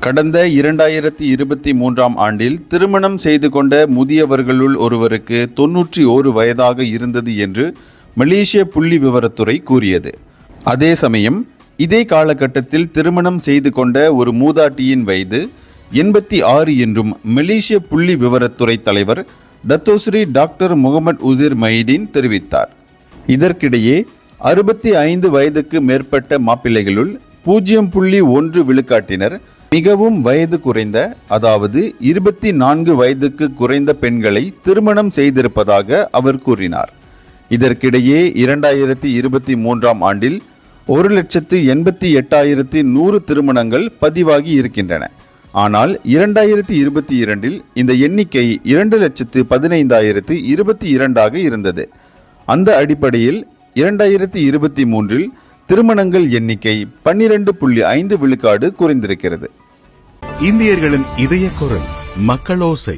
கடந்த 2023ஆம் ஆண்டில் திருமணம் செய்து கொண்ட முதியவர்களுள் ஒருவருக்கு 91 வயதாக இருந்தது என்று மலேசிய புள்ளி விவரத்துறை கூறியது. அதே சமயம் இதே காலகட்டத்தில் திருமணம் செய்து கொண்ட ஒரு மூதாட்டியின் வயது 86 என்றும் மலேசிய புள்ளி விவரத்துறை தலைவர் டத்தோஸ்ரீ டாக்டர் முகமது உசேர் மைதீன் தெரிவித்தார். இதற்கிடையே 65 வயதுக்கு மேற்பட்ட மாப்பிள்ளைகளுள் 0.1 விழுக்காட்டினர் மிகவும் வயது குறைந்த, அதாவது 24 வயதுக்கு குறைந்த பெண்களை திருமணம் செய்திருப்பதாக அவர் கூறினார். இதற்கிடையே 2023ஆம் ஆண்டில் 1,88,100 திருமணங்கள் பதிவாகி இருக்கின்றன. ஆனால் 2022இல் இந்த எண்ணிக்கை 2,15,022ஆக இருந்தது. அந்த அடிப்படையில் 2023இல் திருமணங்கள் எண்ணிக்கை 12.5 விழுக்காடு குறைந்திருக்கிறது. இந்தியர்களின் இதய குரல் மக்களோசை.